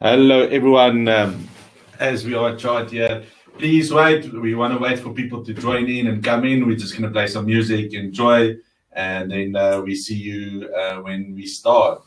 Hello, everyone. As we are chart here, please wait. We want to wait for people to join in and come in. We're just going to play some music, enjoy, and then we see you when we start.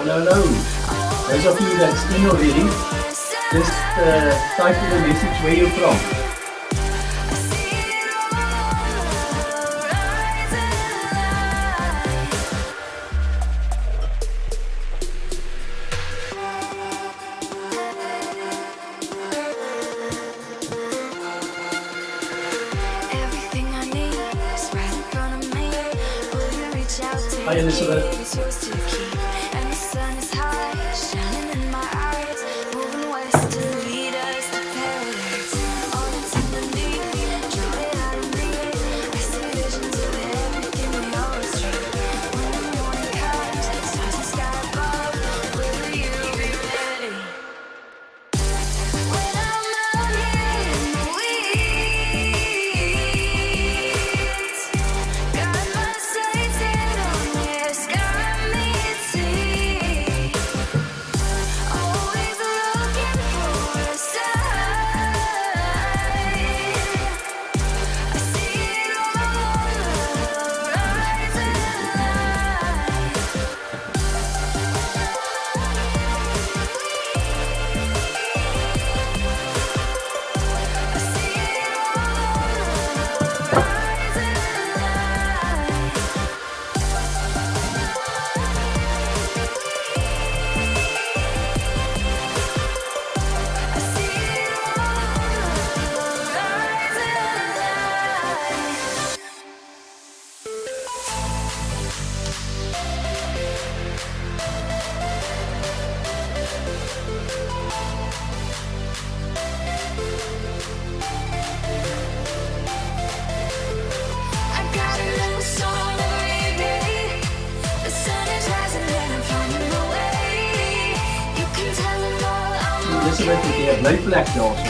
Hello. Those of you that's in already, just type in the message where you're from. Hi Elizabeth. Elizabeth, if you have no black doors.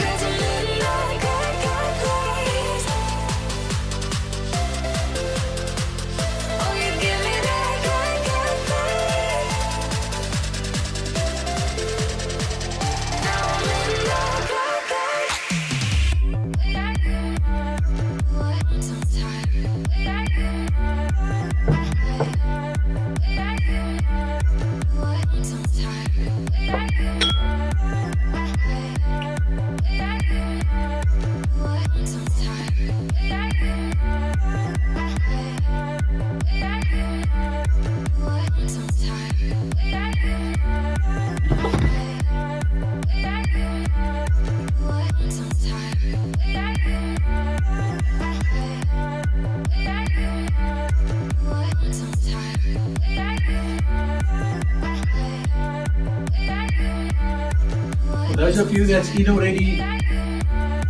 For those of you that's in already,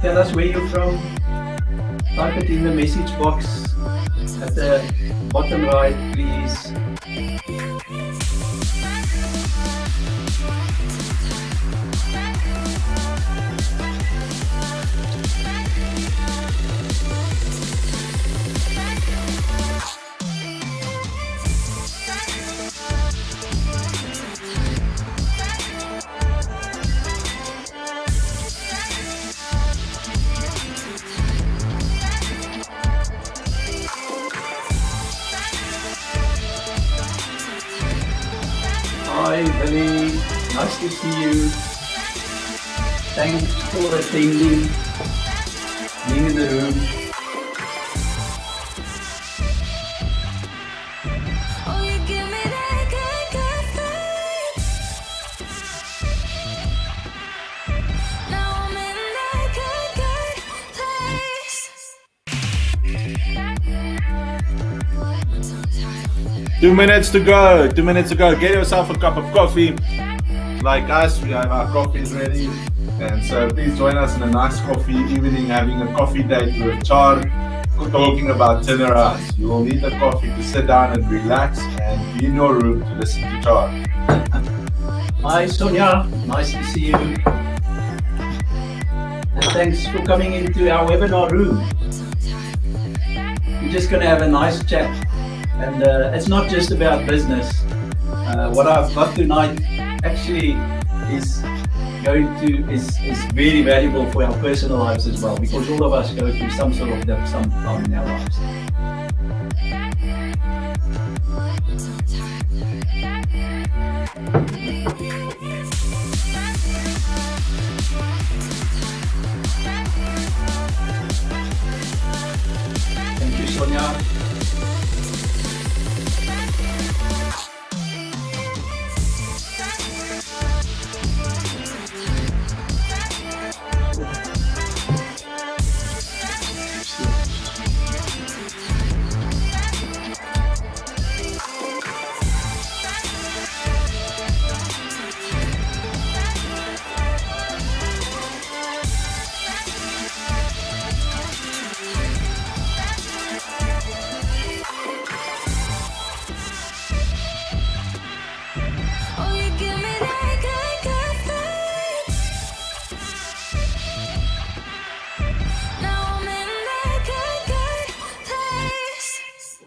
tell us where you're from. Type it in the message box at the bottom right, please. Hi, Billy. Nice to see you. Thanks for attending. being in the room. Oh, you give me that good, good feeling. Now I'm in that good, good place. My tongue tied. 2 minutes to go. 2 minutes to go. Get yourself a cup of coffee. Like us, we have our coffees ready. And so please join us in a nice coffee evening, having a coffee date with Char, talking about turnarounds. You will need a coffee to sit down and relax and be in your room to listen to Char. Hi Sonia, nice to see you. And thanks for coming into our webinar room. We're just going to have a nice chat. And it's not just about business. What I've got tonight actually is very valuable for our personal lives as well, because all of us go through some sort of dip sometime in our lives. Thank you, Sonia. Oh, you give me that good, good feeling. Now I'm in that good, good place.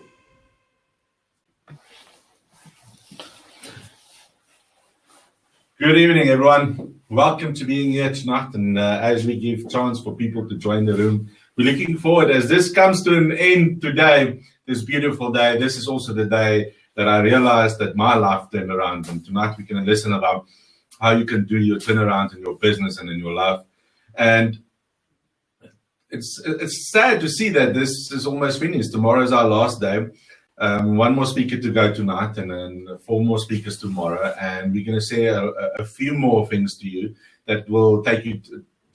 Good evening, everyone. Welcome to being here tonight. And as we give chance for people to join the room, we're looking forward as this comes to an end today, this beautiful day. This is also the day that I realized that my life turned around. And tonight we're going to listen about how you can do your turnaround in your business and in your life. And it's sad to see that this is almost finished. Tomorrow is our last day. One more speaker to go tonight, and then 4 more speakers tomorrow. And we're going to say a few more things to you that will take you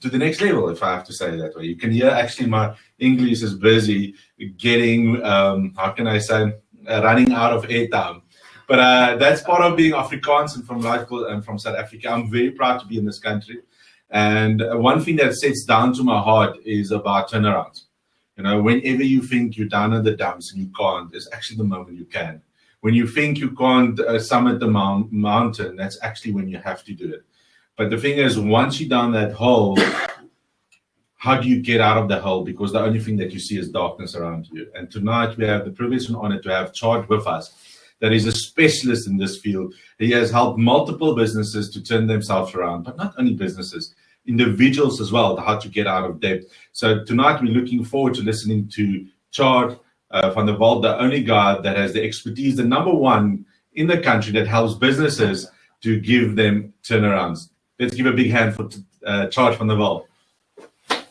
to the next level, if I have to say that way. You can hear actually my English is busy getting, how can I say, running out of airtime. But that's part of being Afrikaans and from local and from South Africa. I'm very proud to be in this country. And one thing that sits down to my heart is about turnarounds. You know, whenever you think you're down in the dumps and you can't, it's actually the moment you can. When you think you can't summit the mountain, that's actually when you have to do it. But the thing is, once you're down that hole, how do you get out of the hole? Because the only thing that you see is darkness around you. And tonight we have the privilege and honor to have Chart with us, that is a specialist in this field. He has helped multiple businesses to turn themselves around, but not only businesses, individuals as well, how to get out of debt. So tonight we're looking forward to listening to Chart van der Walt, the only guy that has the expertise, the number one in the country that helps businesses to give them turnarounds. Let's give a big hand for Chart van der Walt.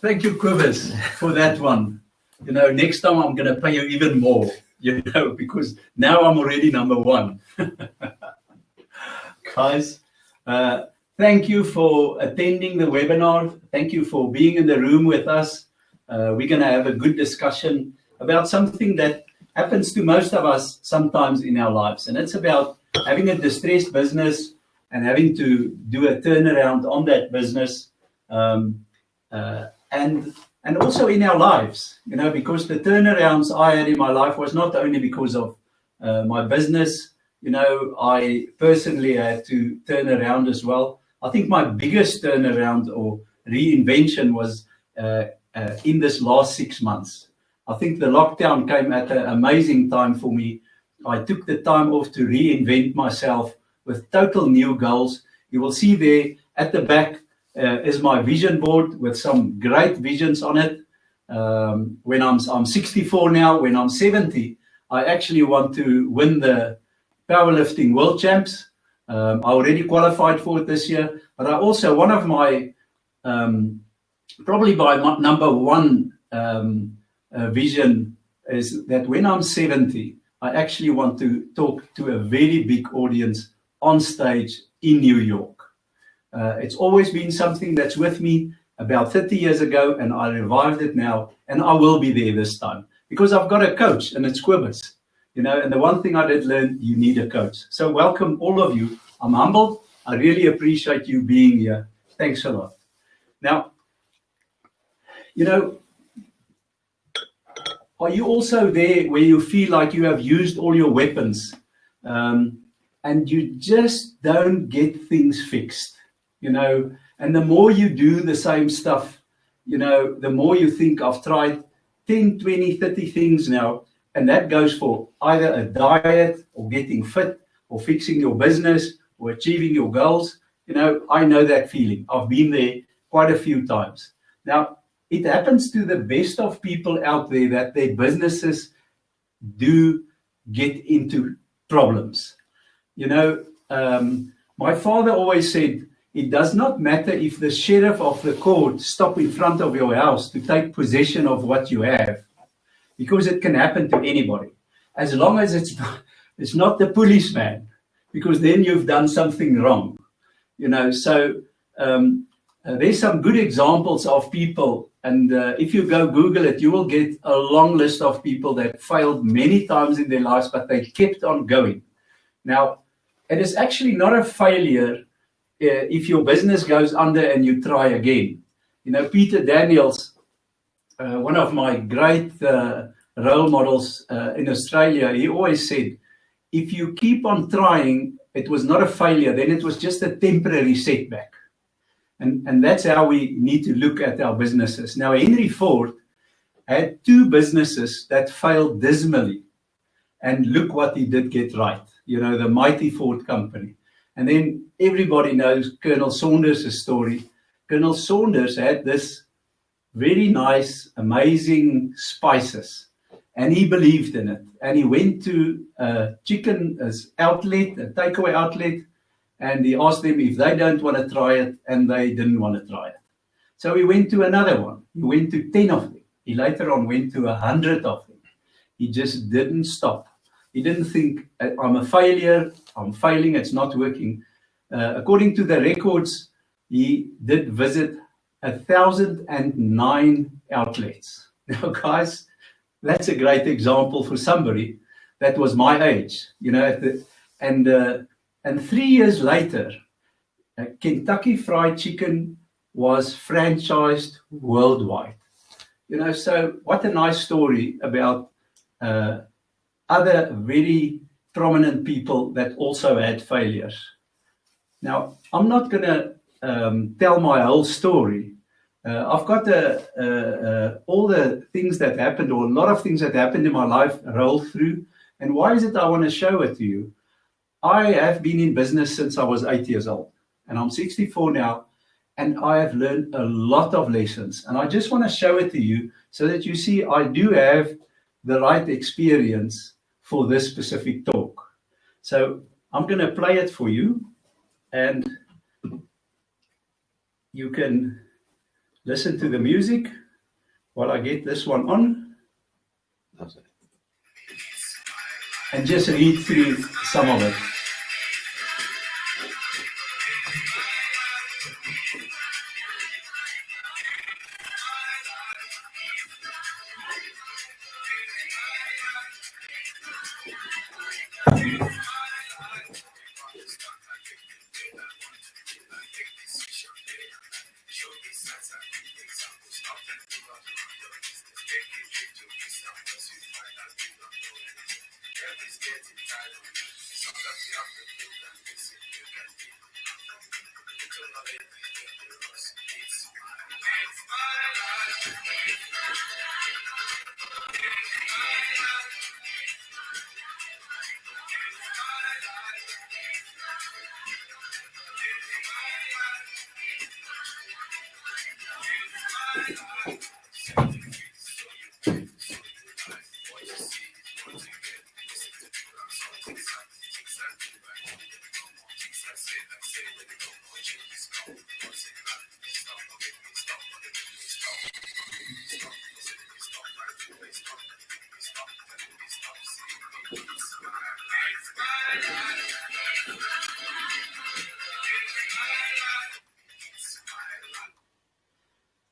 Thank you, Cobus, for that one. You know, next time I'm going to pay you even more, you know, because now I'm already number one. Guys, thank you for attending the webinar. Thank you for being in the room with us. We're going to have a good discussion about something that happens to most of us sometimes in our lives. And it's about having a distressed business and having to do a turnaround on that business. And also in our lives, you know, because the turnarounds I had in my life was not only because of my business. You know, I personally had to turn around as well. I think my biggest turnaround or reinvention was in this last 6 months. I think the lockdown came at an amazing time for me. I took the time off to reinvent myself with total new goals. You will see there at the back is my vision board with some great visions on it. When I'm 64 now, when I'm 70, I actually want to win the powerlifting world champs. I already qualified for it this year, but I also, one of my, probably my number one vision is that when I'm 70, I actually want to talk to a very big audience on stage in New York. It's always been something that's with me about 30 years ago, and I revived it now, and I will be there this time because I've got a coach, and it's Quibus. You know, and the one thing I did learn, you need a coach. So welcome all of you. I'm humbled. I really appreciate you being here. Thanks a lot. Now, you know, are you also there where you feel like you have used all your weapons and you just don't get things fixed, you know? And the more you do the same stuff, you know, the more you think I've tried 10, 20, 30 things now. And that goes for either a diet or getting fit or fixing your business or achieving your goals. You know, I know that feeling. I've been there quite a few times. Now, it happens to the best of people out there that their businesses do get into problems. You know, my father always said, it does not matter if the sheriff of the court stop in front of your house to take possession of what you have, because it can happen to anybody, as long as it's not the policeman, because then you've done something wrong. You know, so there's some good examples of people, and if you go Google it, you will get a long list of people that failed many times in their lives, but they kept on going. Now, it is actually not a failure if your business goes under and you try again. You know, Peter Daniels, one of my great role models in Australia, he always said, if you keep on trying, it was not a failure, then it was just a temporary setback. And that's how we need to look at our businesses. Now, Henry Ford had 2 businesses that failed dismally. And look what he did get right. You know, the mighty Ford company. And then everybody knows Colonel Saunders' story. Colonel Saunders had this very nice, amazing spices, and he believed in it. And he went to a chicken outlet, a takeaway outlet, and he asked them if they don't want to try it, and they didn't want to try it. So he went to another one. He went to 10 of them. He later on went to 100 of them. He just didn't stop. He didn't think, I'm a failure, I'm failing, it's not working. According to the records, he did visit 1,009 outlets. Now, guys, that's a great example for somebody that was my age, you know. And 3 years later, Kentucky Fried Chicken was franchised worldwide. You know, so what a nice story about other very prominent people that also had failures. Now, I'm not going to tell my whole story. I've got all the things that happened, or a lot of things that happened in my life, rolled through. And why is it I want to show it to you? I have been in business since I was 8 years old, and I'm 64 now, and I have learned a lot of lessons. And I just want to show it to you so that you see I do have the right experience for this specific talk. So I'm going to play it for you, and you can listen to the music while I get this one on, and just read through some of it.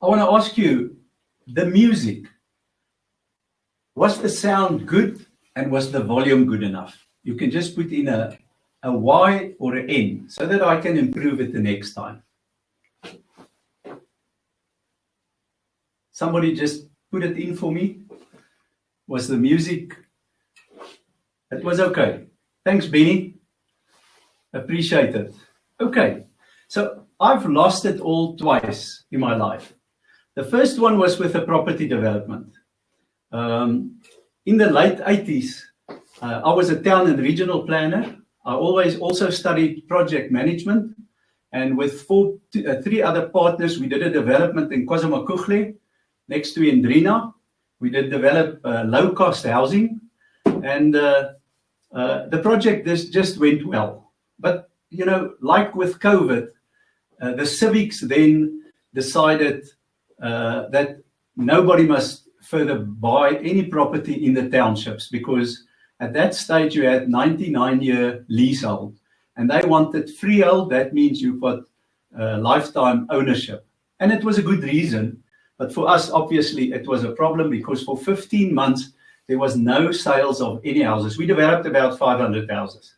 I want to ask you, the music, was the sound good and was the volume good enough? You can just put in a Y or an N so that I can improve it the next time. Somebody just put it in for me. Was the music? It was okay. Thanks, Benny. Appreciate it. Okay, so I've lost it all twice in my life. The first one was with a property development. In the late 80s, I was a town and regional planner. I always also studied project management. And with three other partners, we did a development in KwaZulu-Natal, next to Indrina. We did develop low-cost housing. And the project just went well. But, you know, like with COVID, the civics then decided that nobody must further buy any property in the townships, because at that stage you had 99-year leasehold and they wanted freehold. That means you've got lifetime ownership. And it was a good reason. But for us, obviously, it was a problem because for 15 months, there was no sales of any houses. We developed about 500 houses.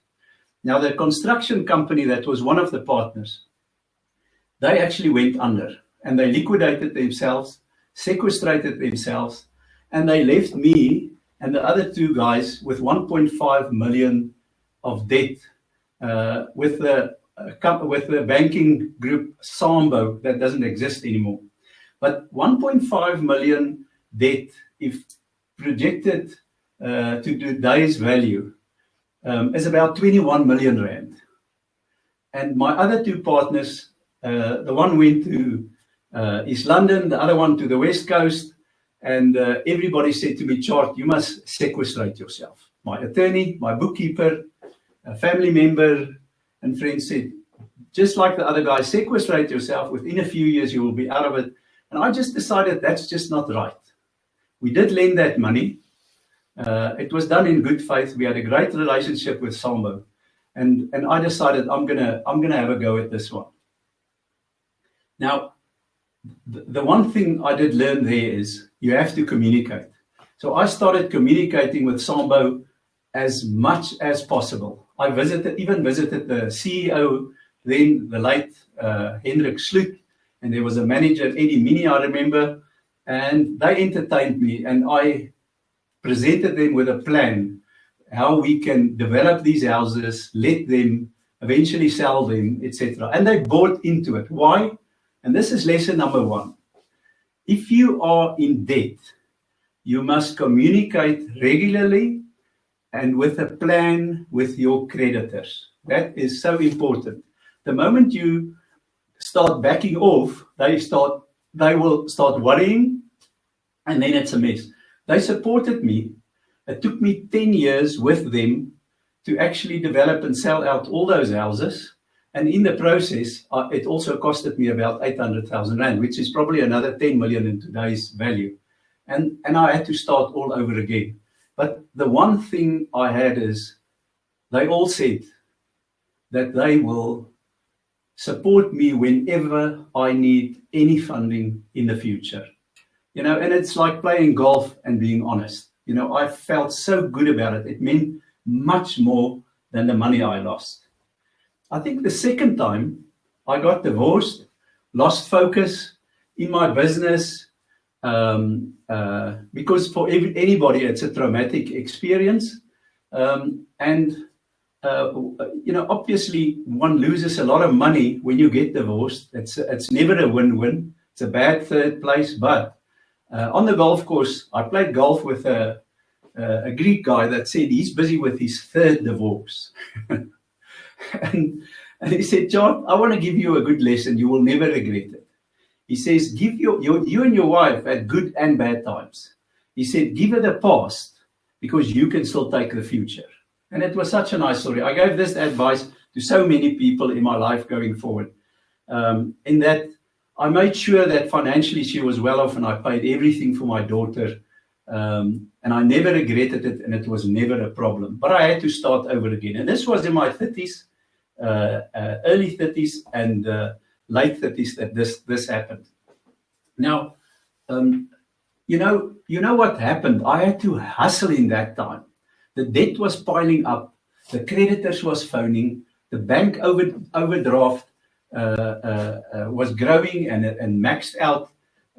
Now, the construction company that was one of the partners, they actually went under and they liquidated themselves, sequestrated themselves, and they left me and the other two guys with 1.5 million of debt with the banking group Sambo that doesn't exist anymore. But 1.5 million debt, if projected to today's value, is about 21 million rand. And my other two partners, the one went to East London, the other one to the West Coast, and everybody said to me, Chart, you must sequestrate yourself. My attorney, my bookkeeper, a family member, and friends said, just like the other guys, sequestrate yourself. Within a few years, you will be out of it. And I just decided that's just not right. We did lend that money. It was done in good faith. We had a great relationship with Sambo. And I decided I'm gonna have a go at this one. Now, the one thing I did learn there is you have to communicate. So I started communicating with Sambo as much as possible. I even visited the CEO, then the late Hendrik Sloot, and there was a manager, Eddie Mini, I remember, and they entertained me, and I presented them with a plan how we can develop these houses, let them eventually sell them, etc. And they bought into it. Why? And this is lesson number one. If you are in debt, you must communicate regularly and with a plan with your creditors. That is so important. The moment you start backing off, they will start worrying, and then it's a mess. They supported me. It took me 10 years with them to actually develop and sell out all those houses. And in the process, it also costed me about 800,000 Rand, which is probably another 10 million in today's value. And I had to start all over again. But the one thing I had is they all said that they will support me whenever I need any funding in the future. You know, and it's like playing golf and being honest. You know, I felt so good about it. It meant much more than the money I lost. I think the second time I got divorced, lost focus in my business, because for anybody it's a traumatic experience. You know, obviously one loses a lot of money when you get divorced. It's never a win-win. It's a bad third place. But on the golf course, I played golf with a Greek guy that said he's busy with his third divorce. and he said, John, I want to give you a good lesson. You will never regret it. He says, you and your wife had good and bad times. He said, give her the past because you can still take the future. And it was such a nice story. I gave this advice to so many people in my life going forward. In that I made sure that financially she was well off and I paid everything for my daughter. And I never regretted it, and it was never a problem. But I had to start over again. And this was in my 30s, early 30s and late 30s that this happened. Now, you know what happened? I had to hustle in that time. The debt was piling up. The creditors was phoning. The bank overdraft was growing and maxed out.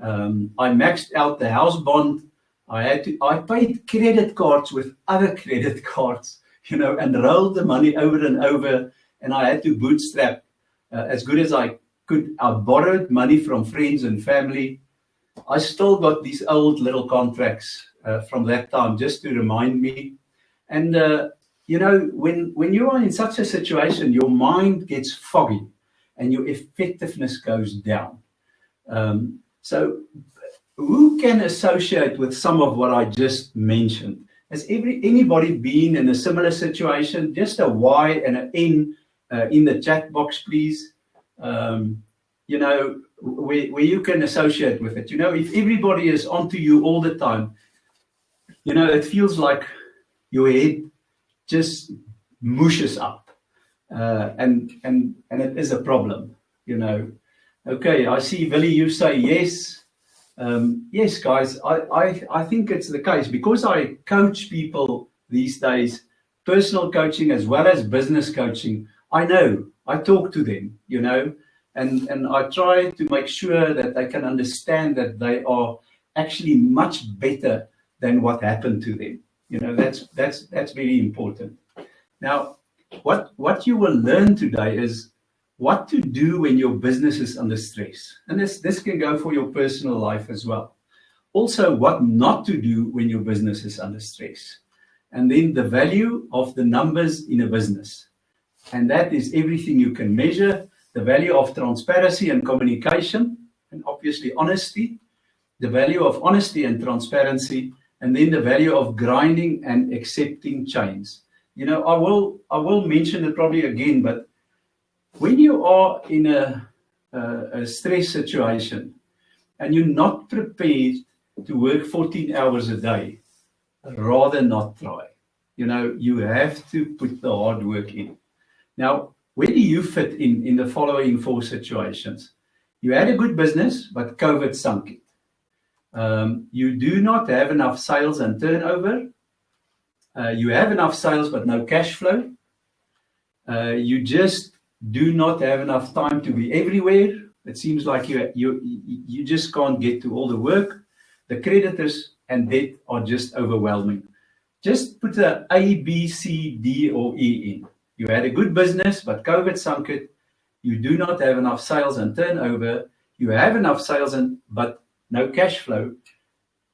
I maxed out the house bond. I paid credit cards with other credit cards, and rolled the money over and over. And I had to bootstrap as good as I could. I borrowed money from friends and family. I still got these old little contracts from that time just to remind me. And, when you are in such a situation, your mind gets foggy and your effectiveness goes down. So who can associate with some of what I just mentioned? Has anybody been in a similar situation? Just a Y and an N in the chat box, please. Where you can associate with it. If everybody is onto you all the time, it feels like your head just mushes up, and it is a problem. Okay, I see, Willie, you say yes. Yes, guys, I think it's the case because I coach people these days, personal coaching as well as business coaching. I know, I talk to them, and I try to make sure that they can understand that they are actually much better than what happened to them. That's very important. Now, what you will learn today is what to do when your business is under stress. And this can go for your personal life as well. Also, what not to do when your business is under stress. And then the value of the numbers in a business. And that is everything you can measure. The value of transparency and communication, and obviously honesty. The value of honesty and transparency. And then the value of grinding and accepting change. I will mention it probably again, but when you are in a stress situation and you're not prepared to work 14 hours a day, rather not try. You have to put the hard work in. Now, where do you fit in the following 4 situations? You had a good business, but COVID sunk it. You do not have enough sales and turnover. You have enough sales, but no cash flow. You just do not have enough time to be everywhere. It seems like you just can't get to all the work. The creditors and debt are just overwhelming. Just put A, B, C, D, or E in. You had a good business, but COVID sunk it. You do not have enough sales and turnover. You have enough sales but no cash flow.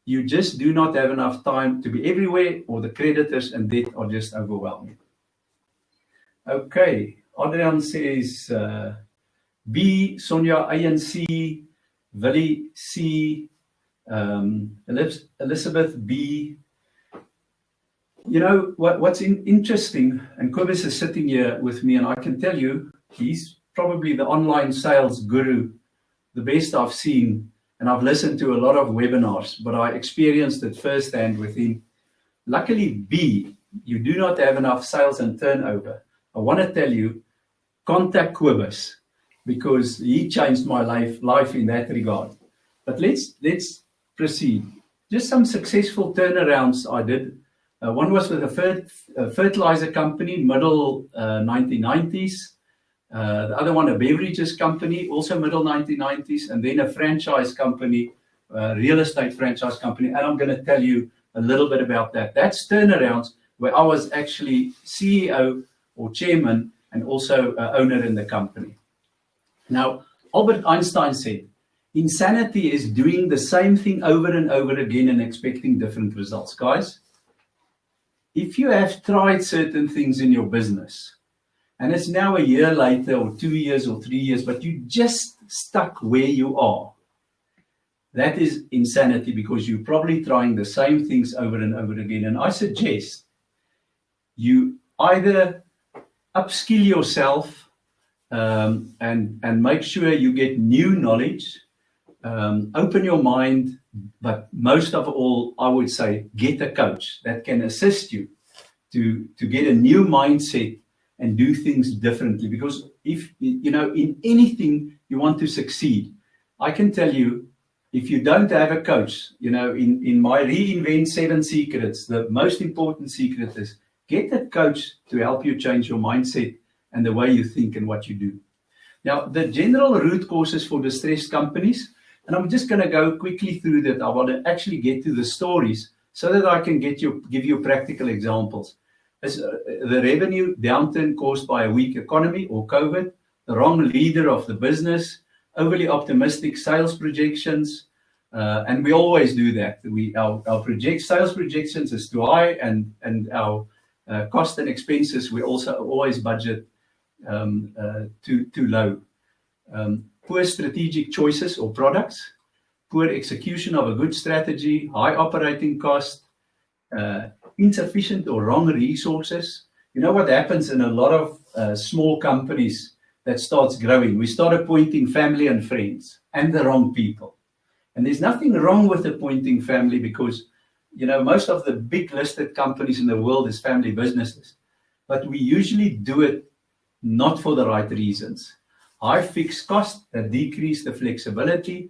You just do not have enough time to be everywhere, or the creditors and debt are just overwhelming. Okay, Adrian says B, Sonia A and C, Willie C, Elizabeth B. What's interesting, and Kobus is sitting here with me, and I can tell you, he's probably the online sales guru, the best I've seen. And I've listened to a lot of webinars, but I experienced it firsthand with him. Luckily, B, you do not have enough sales and turnover. I want to tell you, contact Kobus, because he changed my life in that regard. But let's proceed. Just some successful turnarounds I did. One was with a fertilizer company, middle 1990s. The other one, a beverages company, also middle 1990s, and then a franchise company, real estate franchise company. And I'm going to tell you a little bit about that. That's turnarounds where I was actually CEO or chairman and also owner in the company. Now, Albert Einstein said, insanity is doing the same thing over and over again and expecting different results. Guys, if you have tried certain things in your business, and it's now a year later or 2 years or 3 years, but you just stuck where you are, that is insanity, because you're probably trying the same things over and over again. And I suggest you either upskill yourself and make sure you get new knowledge, open your mind, but most of all, I would say, get a coach that can assist you to get a new mindset and do things differently. Because if, in anything you want to succeed, I can tell you, if you don't have a coach, in my Reinvent 7 secrets, the most important secret is get a coach to help you change your mindset and the way you think and what you do. Now, the general root causes for distressed companies, and I'm just going to go quickly through that. I want to actually get to the stories so that I can give you practical examples. Is the revenue downturn caused by a weak economy or COVID, the wrong leader of the business, overly optimistic sales projections, and we always do that. Our sales projections is too high, and our cost and expenses we also always budget too low. Poor strategic choices or products, poor execution of a good strategy, high operating cost, insufficient or wrong resources. You know what happens in a lot of small companies that starts growing? We start appointing family and friends and the wrong people. And there's nothing wrong with appointing family because, most of the big listed companies in the world is family businesses. But we usually do it not for the right reasons. High fixed cost that decrease the flexibility,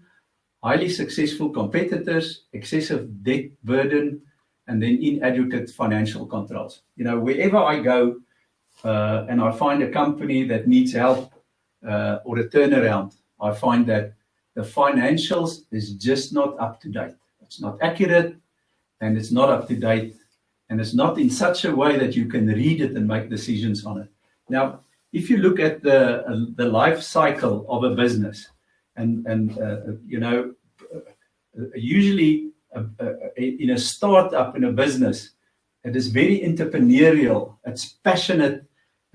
highly successful competitors, excessive debt burden, and then inadequate financial controls. Wherever I go and I find a company that needs help or a turnaround, I find that the financials is just not up to date. It's not accurate and it's not up to date and it's not in such a way that you can read it and make decisions on it. Now, if you look at the life cycle of a business and usually in a startup, in a business, it is very entrepreneurial. It's passionate.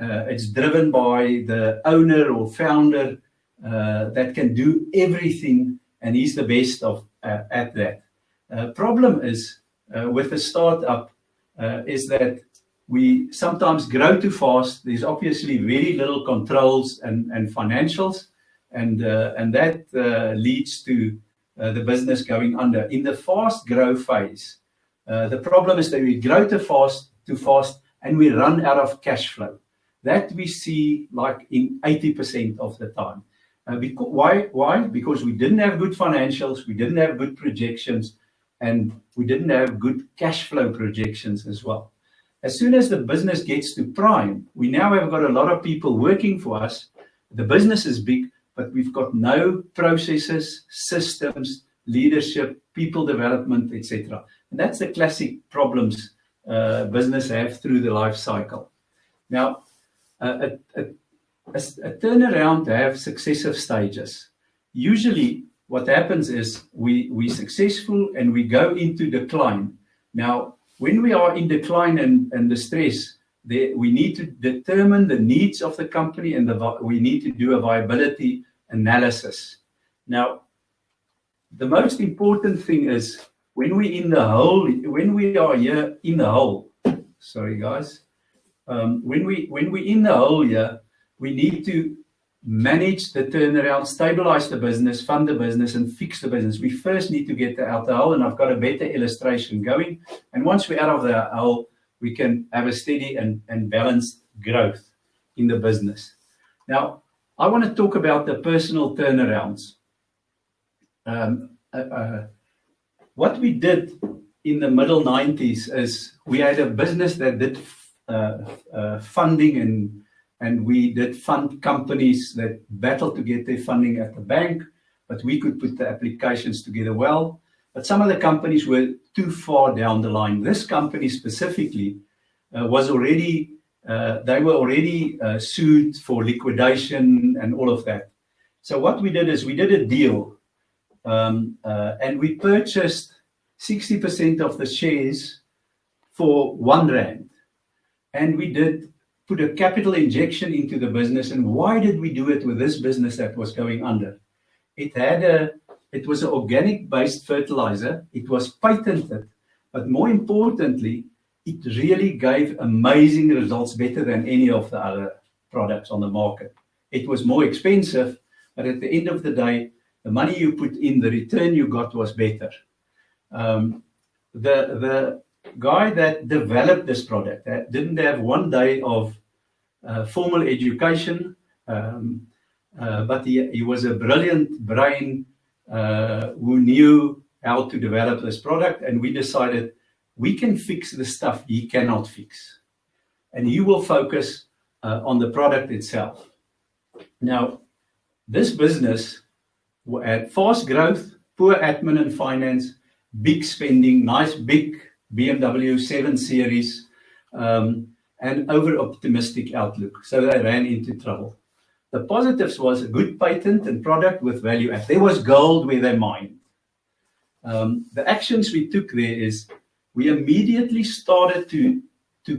It's driven by the owner or founder that can do everything, and he's the best at that. Problem is with a startup is that we sometimes grow too fast. There's obviously very little controls and financials, and that leads to the business going under. In the fast grow phase, the problem is that we grow too fast, and we run out of cash flow. That we see like in 80% of the time. Why? Because we didn't have good financials, we didn't have good projections, and we didn't have good cash flow projections as well. As soon as the business gets to prime, we now have got a lot of people working for us. The business is big, but we've got no processes, systems, leadership, people development, etc. And that's the classic problems business have through the life cycle. Now, a turnaround have successive stages. Usually what happens is we successful and we go into decline. Now, when we are in decline and distress, we need to determine the needs of the company and we need to do a viability analysis. Now, the most important thing is when we are here in the hole, sorry guys, when we in the hole here, we need to manage the turnaround, stabilize the business, fund the business, and fix the business. We first need to get out the hole, and I've got a better illustration going. And once we're out of the hole, we can have a steady and balanced growth in the business. Now, I want to talk about the personal turnarounds. What we did in the middle 90s is we had a business that did funding and we did fund companies that battled to get their funding at the bank, but we could put the applications together well. But some of the companies were too far down the line. This company specifically was already, they were already sued for liquidation and all of that. So what we did is we did a deal and we purchased 60% of the shares for R1. And we did put a capital injection into the business. And why did we do it with this business that was going under? It was an organic-based fertilizer. It was patented, but more importantly, it really gave amazing results, better than any of the other products on the market. It was more expensive, but at the end of the day, the money you put in, the return you got was better. The guy that developed this product didn't have 1 day of formal education, but he was a brilliant brain who knew how to develop this product, and we decided we can fix the stuff he cannot fix, and he will focus on the product itself. Now, this business had fast growth, poor admin and finance, big spending, nice big BMW 7 Series, and over-optimistic outlook. So they ran into trouble. The positives was a good patent and product with value add. There was gold where they mined. The actions we took there is we immediately started to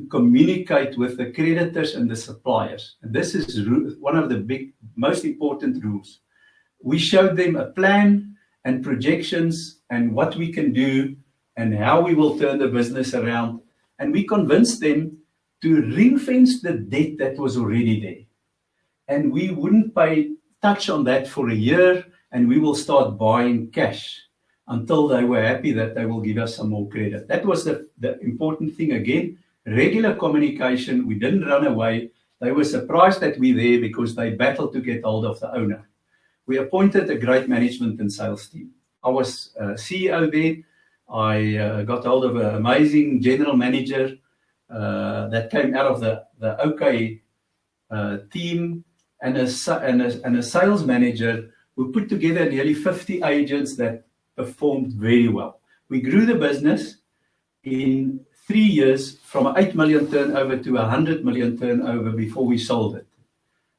communicate with the creditors and the suppliers. And this is one of the most important rules. We showed them a plan and projections and what we can do and how we will turn the business around. And we convinced them to ring-fence the debt that was already there. And we wouldn't touch on that for a year, and we will start buying cash until they were happy that they will give us some more credit. That was the important thing again. Regular communication. We didn't run away. They were surprised that we're there because they battled to get hold of the owner. We appointed a great management and sales team. I was CEO there. I got hold of an amazing general manager that came out of the OK team, and a sales manager who put together nearly 50 agents that performed very well. We grew the business in 3 years from an 8 million turnover to 100 million turnover before we sold it.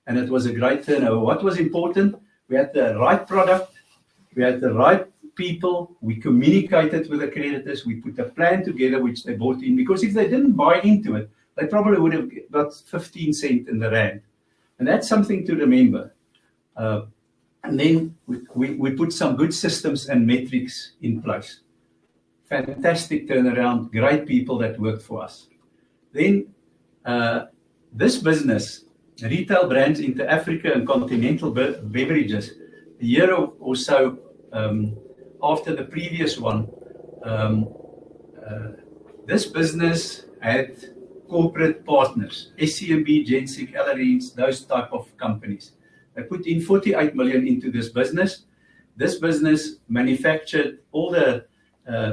And it was a great turnover. What was important? We had the right product. We had the right people. We communicated with the creditors. We put a plan together which they bought in, because if they didn't buy into it, they probably would have got 15 cents in the rand. And that's something to remember. And then we put some good systems and metrics in place. Fantastic turnaround, great people that worked for us. Then this business, retail brands into Africa and continental beverages, a year or so after the previous one, this business had corporate partners, SCMB, Gensic, Allerines, those type of companies. They put in 48 million into this business. This business manufactured all the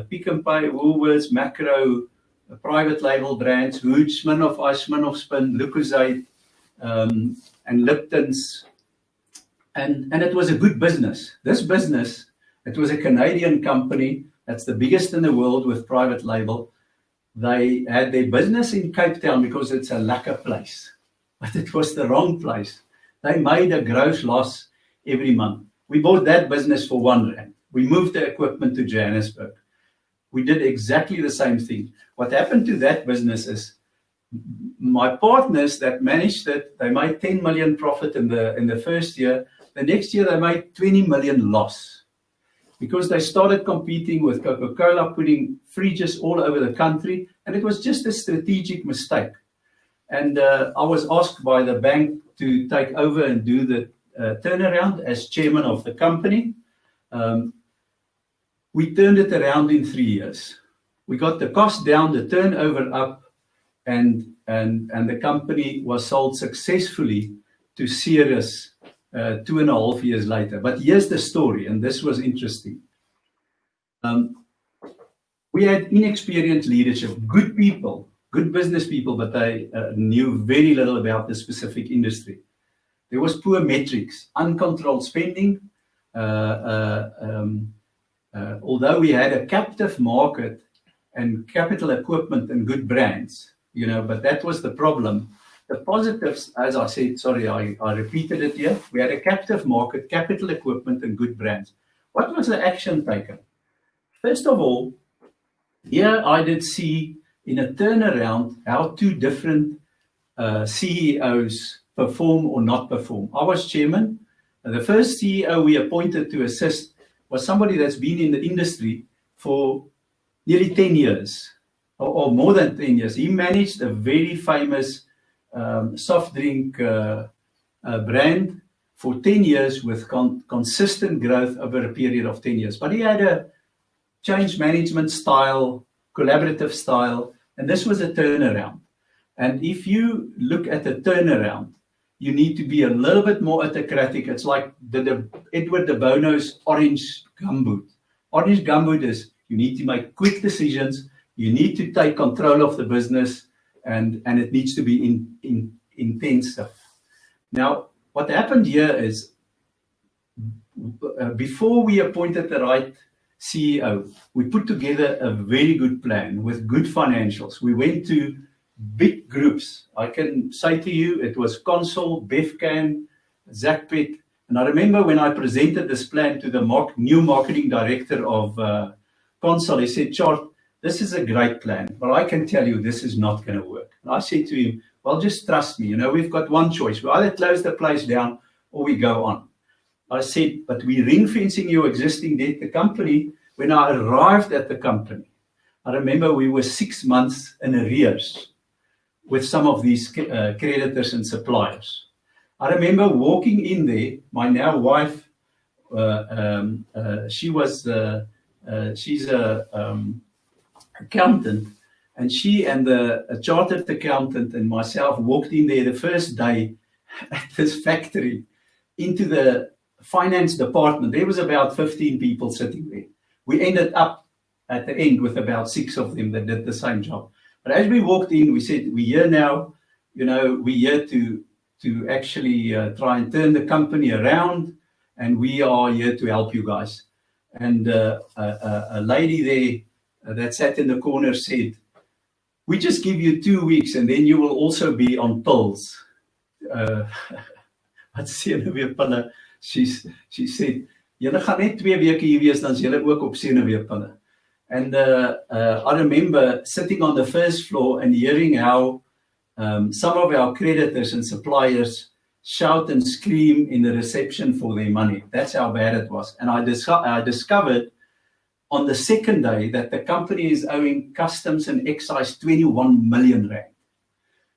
Pick n Pay, Woolworths, Macro, private label brands, Hood, Smirnoff Ice, Smirnoff Spin, Lucozade, and Lipton's. And it was a good business. This business, it was a Canadian company that's the biggest in the world with private label. They had their business in Cape Town because it's a lekker place, but it was the wrong place. They made a gross loss every month. We bought that business for R1. We moved the equipment to Johannesburg. We did exactly the same thing. What happened to that business is my partners that managed it, they made 10 million profit in the first year. The next year they made 20 million loss, because they started competing with Coca-Cola, putting fridges all over the country, and it was just a strategic mistake. And I was asked by the bank to take over and do the turnaround as chairman of the company. We turned it around in 3 years. We got the cost down, the turnover up, and the company was sold successfully to Ceres 2.5 years later. But here's the story, and this was interesting. We had inexperienced leadership, good people, good business people, but they knew very little about the specific industry. There was poor metrics, uncontrolled spending. Although we had a captive market and capital equipment and good brands, but that was the problem. The positives, as I said, sorry, I repeated it here. We had a captive market, capital equipment, and good brands. What was the action taken? First of all, here I did see in a turnaround how two different CEOs perform or not perform. I was chairman. The first CEO we appointed to assist was somebody that's been in the industry for nearly 10 years or more than 10 years. He managed a very famous soft drink brand for 10 years with consistent growth over a period of 10 years. But he had a change management style, collaborative style, and this was a turnaround. And if you look at the turnaround, you need to be a little bit more autocratic. It's like the Edward de Bono's orange gumboot. Orange gumboot is you need to make quick decisions. You need to take control of the business, and it needs to be intensive. Now, what happened here is before we appointed the right CEO, we put together a very good plan with good financials. We went to big groups. I can say to you, it was Consol, Bevcan, Zacpet. And I remember when I presented this plan to the new marketing director of Consol, he said, "Chart, this is a great plan, but I can tell you this is not going to work." And I said to him, "Well, just trust me. We've got one choice. We either close the place down or we go on." I said, "But we're ring-fencing your existing debt." The company, when I arrived at the company, I remember we were 6 months in arrears with some of these creditors and suppliers. I remember walking in there, my now wife, she's a accountant, and she and a chartered accountant and myself walked in there the first day at this factory into the finance department. There was about 15 people sitting there. We ended up at the end with about 6 of them that did the same job. But as we walked in, we said, "We're here now, we're here to actually try and turn the company around, and we are here to help you guys." And a lady there that sat in the corner said, "We just give you 2 weeks and then you will also be on pills." Wat senuweepille? She said, "Julle gaan net 2 weke hier wees, dan is julle ook op senuweepille." And I remember sitting on the first floor and hearing how some of our creditors and suppliers shout and scream in the reception for their money. That's how bad it was. And I discovered on the second day that the company is owing customs and excise 21 million rand.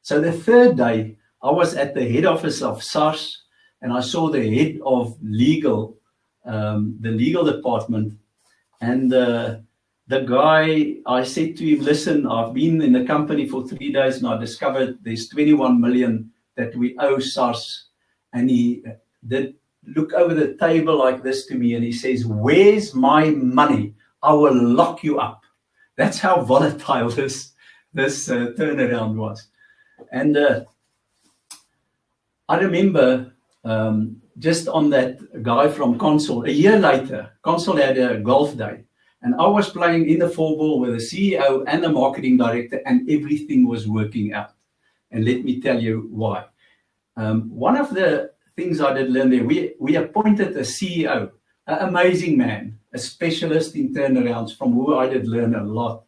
So the third day, I was at the head office of SARS, and I saw the head of legal, the legal department, and the guy, I said to him, "Listen, I've been in the company for 3 days and I discovered there's 21 million that we owe SARS." And he did look over the table like this to me and he says, "Where's my money? I will lock you up." That's how volatile this turnaround was. And I remember just on that guy from Consol, a year later, Consol had a golf day. And I was playing in the 4-ball with the CEO and the marketing director, and everything was working out. And let me tell you why. One of the things I did learn there, we appointed a CEO, an amazing man, a specialist in turnarounds from who I did learn a lot.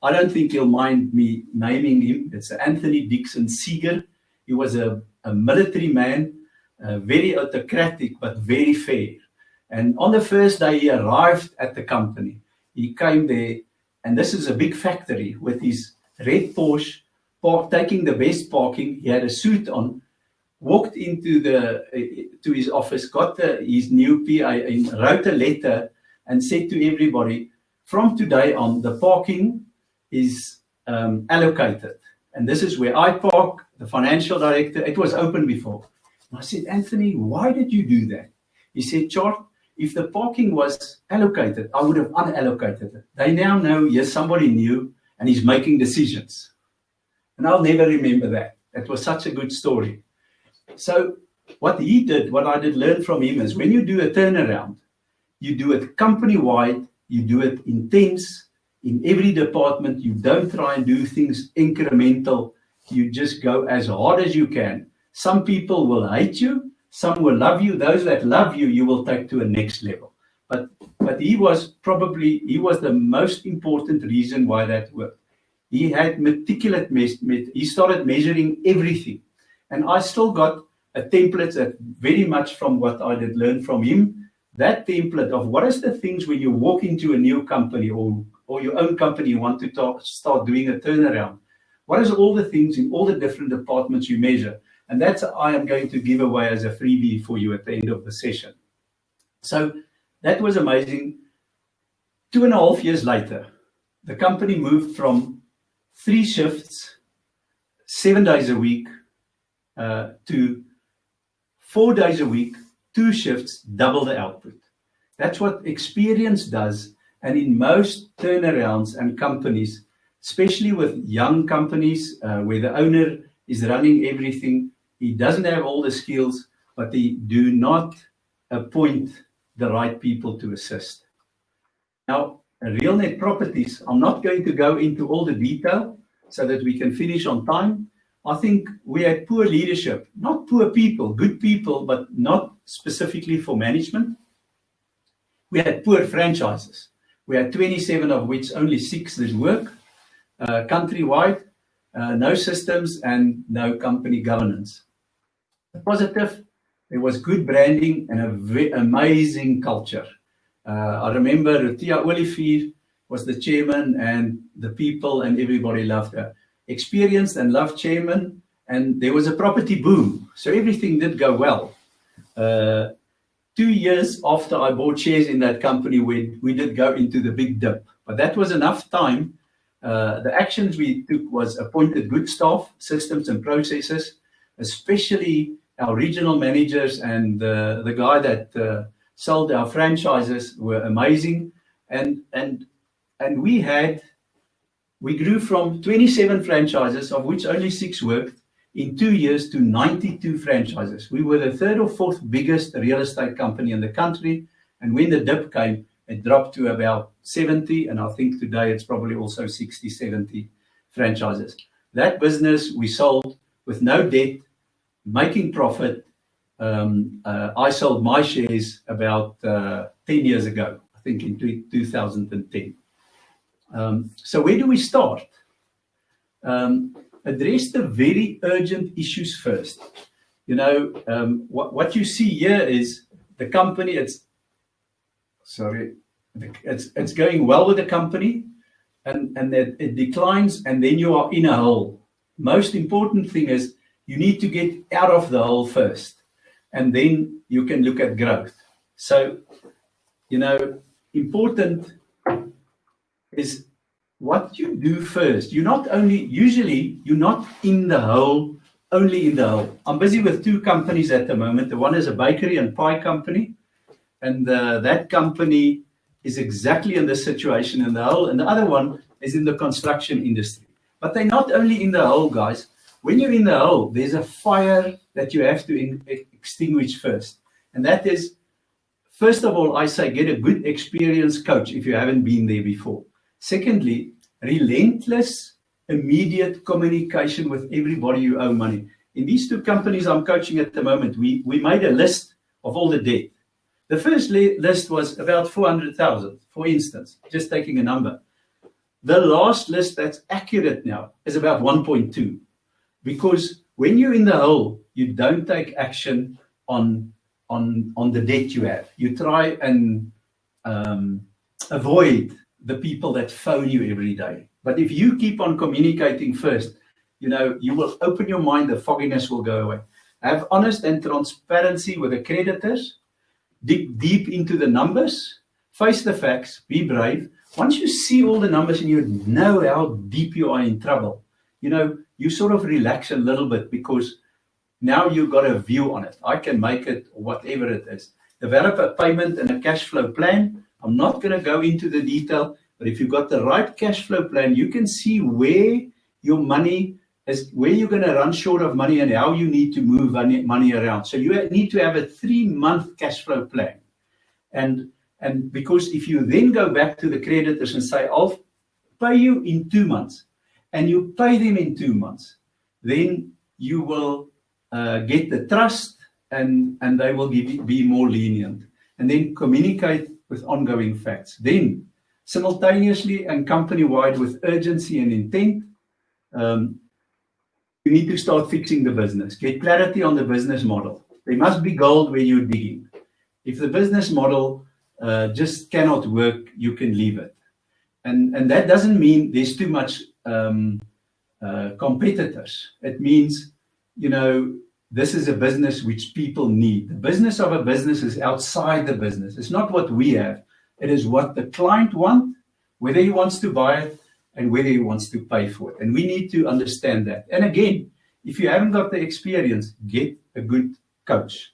I don't think you'll mind me naming him. It's Anthony Dixon Seeger. He was a military man, very autocratic, but very fair. And on the first day he arrived at the company, he came there, and this is a big factory with his red Porsche, taking the best parking. He had a suit on, walked into to his office, got his new PA, and wrote a letter and said to everybody, "From today on, the parking is allocated. And this is where I park, the financial director." It was open before. And I said, "Anthony, why did you do that?" He said, "Chart, if the parking was allocated, I would have unallocated it. They now know, yes, somebody new, and he's making decisions." And I'll never remember that. It was such a good story. So what he did, what I did learn from him is when you do a turnaround, you do it company-wide, you do it intense, in every department. You don't try and do things incremental. You just go as hard as you can. Some people will hate you. Some will love you. Those that love you, you will take to a next level. But he was the most important reason why that worked. He had meticulous, he started measuring everything. And I still got a template that very much from what I did learn from him, that template of what is the things when you walk into a new company or your own company, you want to start doing a turnaround. What is all the things in all the different departments you measure? And that's I am going to give away as a freebie for you at the end of the session. So that was amazing. 2.5 years later, the company moved from 3 shifts, 7 days a week, to 4 days a week, 2 shifts, double the output. That's what experience does. And in most turnarounds and companies, especially with young companies where the owner is running everything, he doesn't have all the skills, but they do not appoint the right people to assist. Now, RealNet Properties, I'm not going to go into all the detail so that we can finish on time. I think we had poor leadership, not poor people, good people, but not specifically for management. We had poor franchises. We had 27 of which only 6 did work, countrywide, no systems and no company governance. Positive, there was good branding and a amazing culture. I remember Rutia Olivier was the chairman and the people and everybody loved her. Experienced and loved chairman, and there was a property boom. So everything did go well. 2 years after I bought shares in that company, we did go into the big dip. But that was enough time. The actions we took was appointed good staff, systems and processes, especially our regional managers and the guy that sold our franchises were amazing. And we grew from 27 franchises, of which only 6 worked, in 2 years to 92 franchises. We were the 3rd or 4th biggest real estate company in the country. And when the dip came, it dropped to about 70. And I think today it's probably also 60, 70 franchises. That business we sold with no debt, making profit. I sold my shares about 10 years ago, I think in 2010. So where do we start? Address the very urgent issues first. You know, what you see here is the company, it's going well with the company and that it declines and then you are in a hole. Most important thing is you need to get out of the hole first and then you can look at growth. So, you know, important is what you do first. You're not in the hole, only in the hole. I'm busy with 2 companies at the moment. The one is a bakery and pie company. And that company is exactly in this situation in the hole. And the other one is in the construction industry. But they're not only in the hole, guys. When you're in the hole, there's a fire that you have to extinguish first. And that is, first of all, I say get a good experienced coach if you haven't been there before. Secondly, relentless, immediate communication with everybody you owe money. In these 2 companies I'm coaching at the moment, we made a list of all the debt. The first list was about 400,000, for instance, just taking a number. The last list that's accurate now is about 1.2, because when you're in the hole, you don't take action on the debt you have. You try and avoid the people that phone you every day. But if you keep on communicating first, you know, you will open your mind, the fogginess will go away. Have honest and transparency with the creditors, dig deep into the numbers, face the facts, be brave. Once you see all the numbers and you know how deep you are in trouble, you know, you sort of relax a little bit because now you've got a view on it. I can make it whatever it is. Develop a payment and a cash flow plan. I'm not going to go into the detail, but if you've got the right cash flow plan, you can see where your money is, where you're going to run short of money and how you need to move money around. So you need to have a 3-month cash flow plan. And because if you then go back to the creditors and say, I'll pay you in 2 months, and you pay them in 2 months, then you will get the trust and they will be more lenient. And then communicate with ongoing facts. Then, simultaneously and company-wide with urgency and intent, you need to start fixing the business. Get clarity on the business model. There must be gold where you're digging. If the business model just cannot work, you can leave it. And that doesn't mean there's too much competitors. It means, you know, this is a business which people need. The business of a business is outside the business. It's not what we have. It is what the client wants, whether he wants to buy it and whether he wants to pay for it. And we need to understand that. And again, If you haven't got the experience, get a good coach.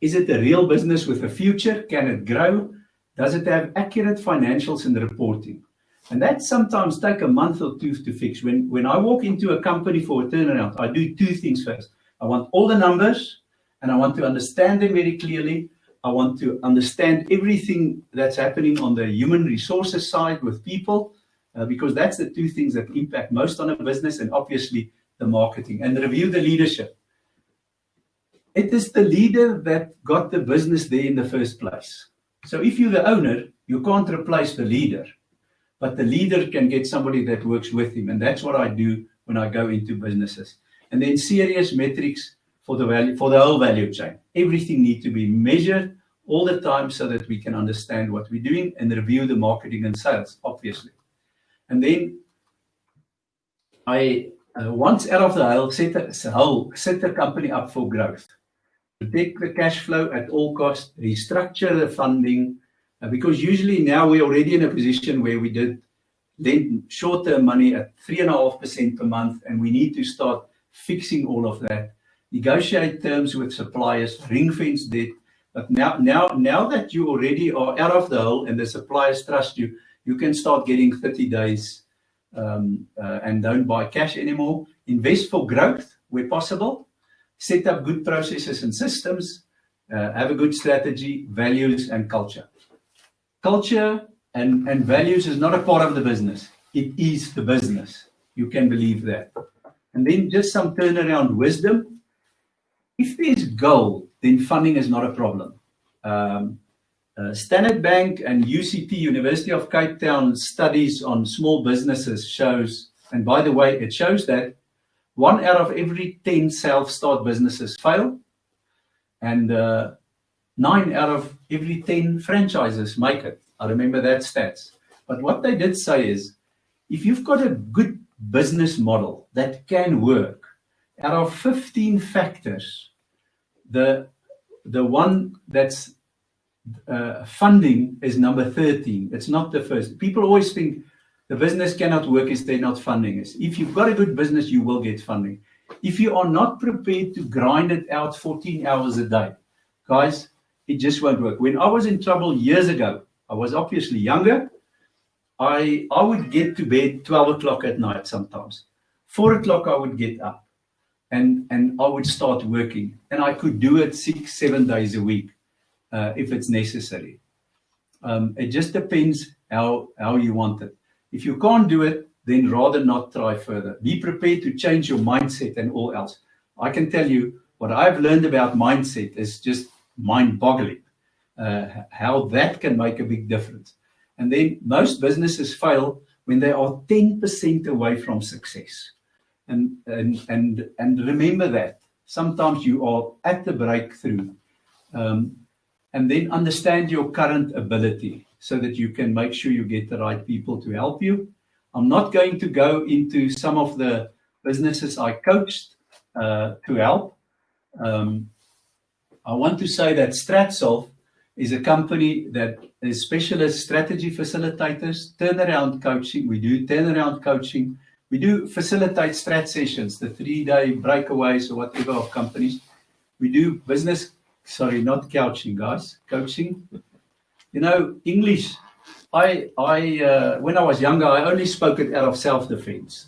Is it a real business with a future? Can it grow? Does it have accurate financials and reporting? And that sometimes take a month or two to fix. When I walk into a company for a turnaround, I do two things first. I want all the numbers, and I want to understand them very clearly. I want to understand everything that's happening on the human resources side with people, because that's the two things that impact most on a business, and obviously the marketing. And review the leadership. It is the leader that got the business there in the first place. So if you're the owner, you can't replace the leader, but the leader can get somebody that works with him. And that's what I do when I go into businesses. And then serious metrics for the value, for the whole value chain. Everything needs to be measured all the time so that we can understand what we're doing and review the marketing and sales, obviously. And then I, once out of the hole, set the company up for growth. Protect the cash flow at all costs, restructure the funding, because usually now we're already in a position where we did lend short-term money at 3.5% per month, and we need to start fixing all of that. Negotiate terms with suppliers, ring-fence debt. But now that you already are out of the hole and the suppliers trust you, you can start getting 30 days and don't buy cash anymore. Invest for growth where possible. Set up good processes and systems. Have a good strategy, values, and culture. Culture and values is not a part of the business. It is the business. You can believe that. And then just some turnaround wisdom. If there's gold, then funding is not a problem. Standard Bank and UCT, University of Cape Town, studies on small businesses shows, and by the way, it shows that 1 out of every 10 self-start businesses fail, and 9 out of every 10 franchises make it. I remember that stats. But what they did say is, if you've got a good business model that can work, out of 15 factors, the one that's funding is number 13. It's not the first. People always think the business cannot work if they're not funding it. If you've got a good business, you will get funding. If you are not prepared to grind it out 14 hours a day, guys, it just won't work. When I was in trouble years ago, I was obviously younger. I would get to bed 12 o'clock at night sometimes. 4 o'clock I would get up and I would start working. And I could do it 6-7 days a week if it's necessary. It just depends how you want it. If you can't do it, then rather not try further. Be prepared to change your mindset and all else. I can tell you what I've learned about mindset is just mind-boggling, how that can make a big difference. And then most businesses fail when they are 10% away from success. And remember that. Sometimes you are at the breakthrough. And then understand your current ability so that you can make sure you get the right people to help you. I'm not going to go into some of the businesses I coached to help. I want to say that StratSolve is a company that is specialist strategy facilitators, turnaround coaching. We do turnaround coaching. We do facilitate strat sessions, the 3-day breakaways or whatever of companies. We do business, sorry, not couching, guys, coaching. You know, English, I when I was younger, I only spoke it out of self-defense.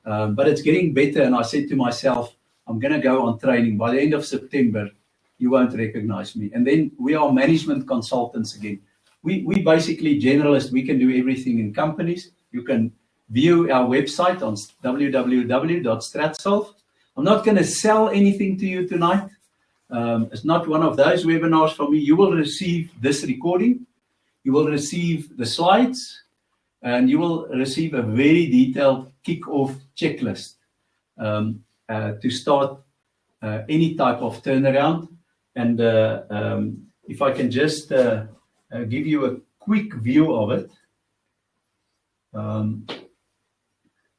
But it's getting better, and I said to myself, I'm going to go on training. By the end of September, you won't recognize me. And then we are management consultants again. We basically generalists. We can do everything in companies. You can view our website on www.stratsolve. I'm not going to sell anything to you tonight. It's not one of those webinars from me. You will receive this recording. You will receive the slides, and you will receive a very detailed kick-off checklist to start any type of turnaround. And if I can just give you a quick view of it.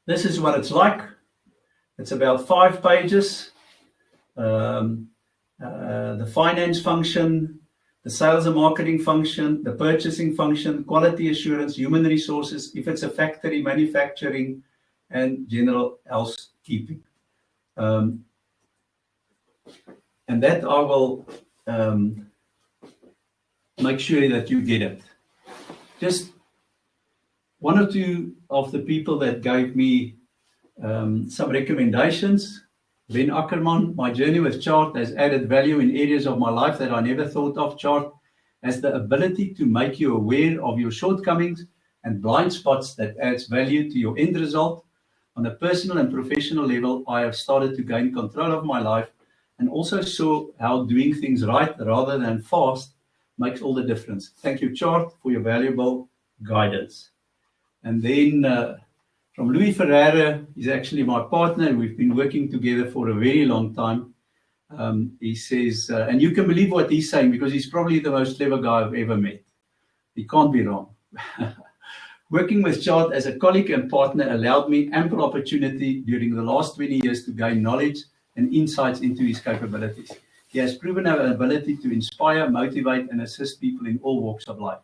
This is what it's like. It's about 5 pages. The finance function, the sales and marketing function, the purchasing function, quality assurance, human resources, if it's a factory, manufacturing, and general else keeping. And that I will make sure that you get it. Just one or two of the people that gave me some recommendations. Ben Ackerman, my journey with Chart has added value in areas of my life that I never thought of. Chart has the ability to make you aware of your shortcomings and blind spots that adds value to your end result. On a personal and professional level, I have started to gain control of my life and also saw how doing things right rather than fast makes all the difference. Thank you, Chart, for your valuable guidance. And then from Louis Ferreira, he's actually my partner. We've been working together for a very long time. He says, and you can believe what he's saying because he's probably the most clever guy I've ever met. He can't be wrong. Working with Chart as a colleague and partner allowed me ample opportunity during the last 20 years to gain knowledge and insights into his capabilities. He has proven our ability to inspire, motivate, and assist people in all walks of life.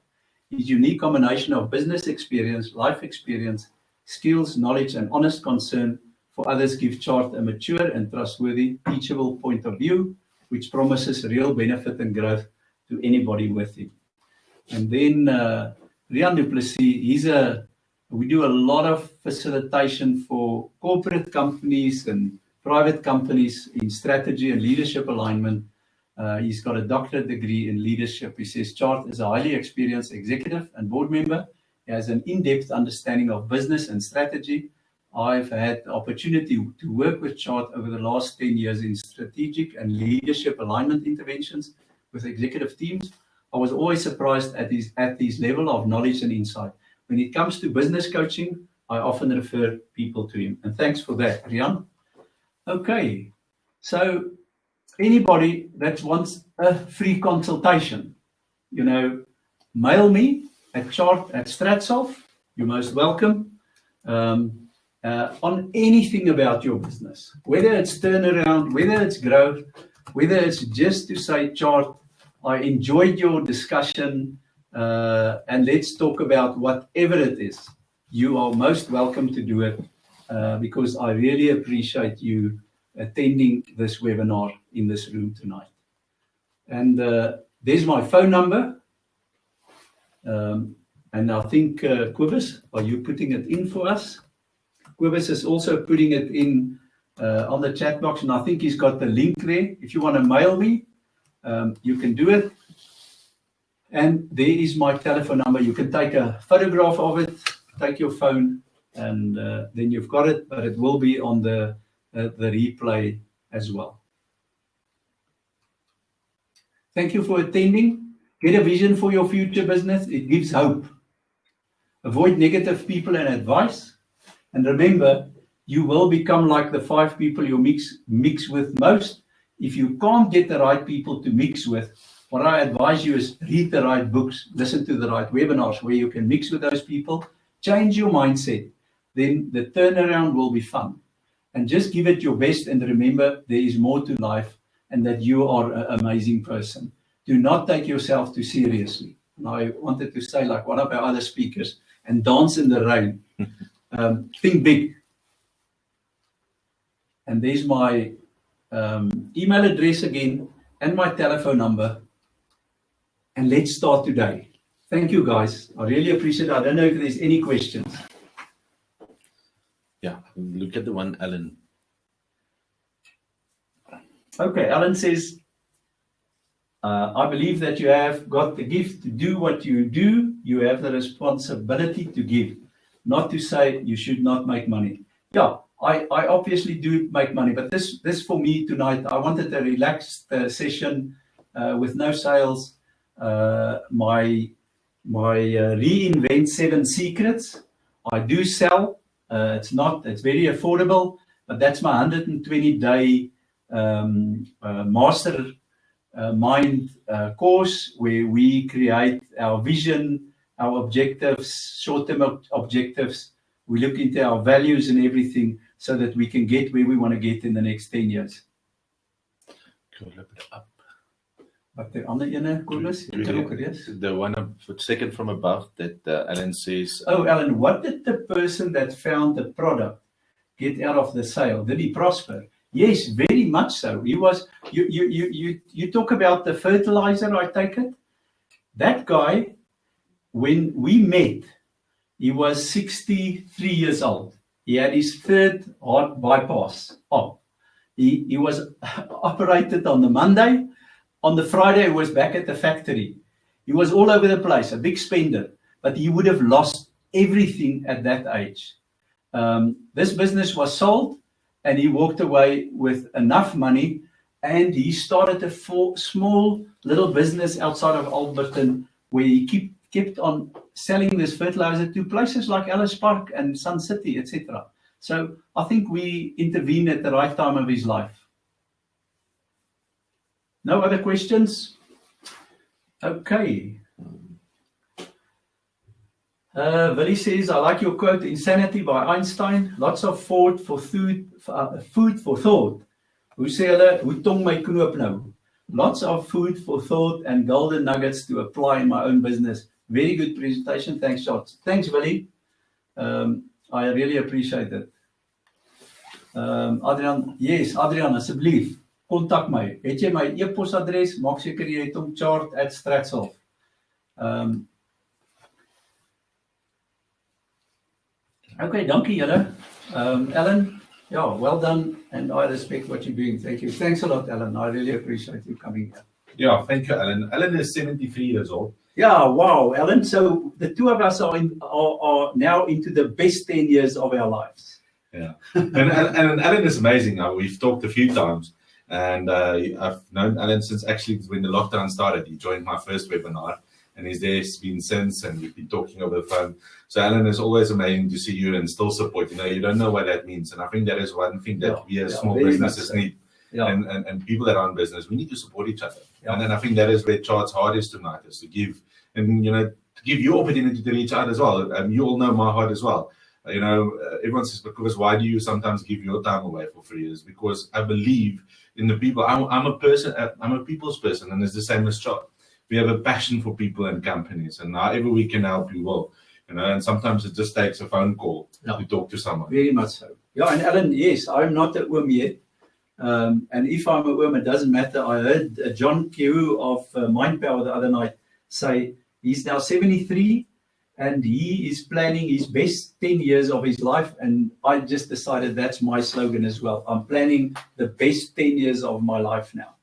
His unique combination of business experience, life experience, skills, knowledge, and honest concern for others give Chart a mature and trustworthy, teachable point of view, which promises real benefit and growth to anybody with him. And then Rian du Plessis, we do a lot of facilitation for corporate companies and private companies in strategy and leadership alignment. He's got a doctorate degree in leadership. He says Chart is a highly experienced executive and board member. He has an in-depth understanding of business and strategy. I've had the opportunity to work with Chart over the last 10 years in strategic and leadership alignment interventions with executive teams. I was always surprised at his level of knowledge and insight. When it comes to business coaching, I often refer people to him. And thanks for that, Rian. Okay, so anybody that wants a free consultation, mail me at chart@Stratsolve. You're most welcome. On anything about your business, whether it's turnaround, whether it's growth, whether it's just to say, Chart, I enjoyed your discussion, and let's talk about whatever it is. You are most welcome to do it because I really appreciate you attending this webinar in this room tonight. And there's my phone number. And I think, Kobus, are you putting it in for us? Kobus is also putting it in on the chat box, and I think he's got the link there. If you want to mail me, you can do it. And there is my telephone number. You can take a photograph of it, take your phone, and then you've got it, but it will be on the replay as well. Thank you for attending. Get a vision for your future business. It gives hope. Avoid negative people and advice. And remember, you will become like the 5 people you mix with most. If you can't get the right people to mix with, what I advise you is read the right books, listen to the right webinars where you can mix with those people, change your mindset. Then the turnaround will be fun. And just give it your best and remember there is more to life and that you are an amazing person. Do not take yourself too seriously. And I wanted to say, like one of our other speakers, and dance in the rain. Think big. And there's my email address again and my telephone number. And let's start today. Thank you, guys. I really appreciate it. I don't know if there's any questions. Yeah, look at the one, Alan. Okay, Alan says, I believe that you have got the gift to do what you do. You have the responsibility to give, not to say you should not make money. Yeah, I obviously do make money, but this for me tonight, I wanted a relaxed session with no sales. My Reinvent 7 Secrets, I do sell. It's very affordable, but that's my 120-day master mind course where we create our vision, our objectives, short-term objectives. We look into our values and everything so that we can get where we want to get in the next 10 years. Go a little bit up. But the other ene, Kobus, The one second from above that Alan says. Oh, Alan, what did the person that found the product get out of the sale? Did he prosper? Yes, very much so. He was. You talk about the fertilizer. I take it. That guy, when we met, he was 63 years old. He had his third heart bypass op. He was operated on the Monday. On the Friday, he was back at the factory. He was all over the place, a big spender, but he would have lost everything at that age. This business was sold, and he walked away with enough money, and he started a small little business outside of Alberton where he kept on selling this fertilizer to places like Ellis Park and Sun City, etc. So I think we intervened at the right time of his life. No other questions? Okay. Willie says, I like your quote, Insanity by Einstein. Lots of food for thought. Hoe sê hulle, hoe tong my knoop nou? Lots of food for thought and golden nuggets to apply in my own business. Very good presentation. Thanks, Shots. Thanks, Willie. I really appreciate it. Adrian, yes, Adrian, asseblief, kontak my. Het jy my e-posadres? Maak seker jy het hom chart@Stratsel. Okay, dankie julle. Ellen, yeah, well done, and I respect what you're doing. Thank you. Thanks a lot, Ellen. I really appreciate you coming here. Yeah, thank you, Alan. Alan is 73 years old. Yeah, wow, Ellen. So the two of us are now into the best 10 years of our lives. Yeah, and Alan is amazing. We've talked a few times, and I've known Alan since actually when the lockdown started. He joined my first webinar, and he's there been since, and we've been talking over the phone. So Alan, is always amazing to see you and still support. You don't know what that means, and I think that is one thing that we as small businesses need. Yeah. And people that are in business, we need to support each other. Yeah. And then I think that is where Chart's heart is tonight, is to give, and to give you opportunity to reach out as well. You all know my heart as well. Everyone says, because why do you sometimes give your time away for free? Is because I believe in the people. I'm a person. I'm a people's person, and it's the same as Chart. We have a passion for people and companies, and however we can help, we will. And sometimes it just takes a phone call to talk to someone. Very much so. Yeah, and Alan, yes, I'm not a oom yet. And if I'm a oom, it doesn't matter. I heard John Kew of Mind Power the other night say he's now 73 and he is planning his best 10 years of his life. And I just decided that's my slogan as well. I'm planning the best 10 years of my life now.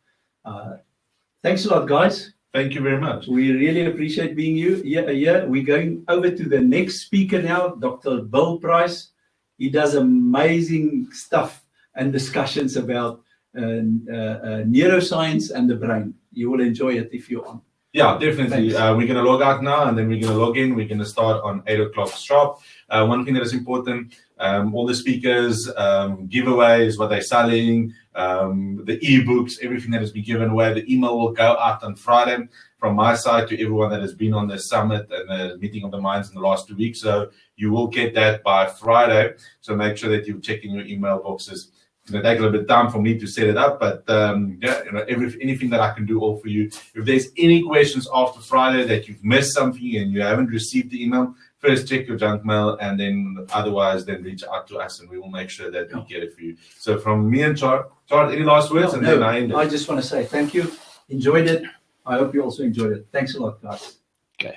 Thanks a lot, guys. Thank you very much. We really appreciate being here. We're going over to the next speaker now, Dr. Bill Price. He does amazing stuff and discussions about neuroscience and the brain. You will enjoy it if you're on. Yeah, definitely. We're going to log out now, and then we're going to log in. We're going to start on 8 o'clock sharp. One thing that is important, all the speakers, giveaways, what they're selling, the ebooks, everything that has been given away. The email will go out on Friday from my side to everyone that has been on the summit and the meeting of the minds in the last 2 weeks. So you will get that by Friday. So make sure that you check in your email boxes. It's going to take a little bit of time for me to set it up, but anything that I can do all for you. If there's any questions after Friday that you've missed something and you haven't received the email, first check your junk mail, and then otherwise then reach out to us and we will make sure that we get it for you. So from me and Chart, any last words? Then I end it. I just want to say thank you. Enjoyed it. I hope you also enjoyed it. Thanks a lot, guys. Okay.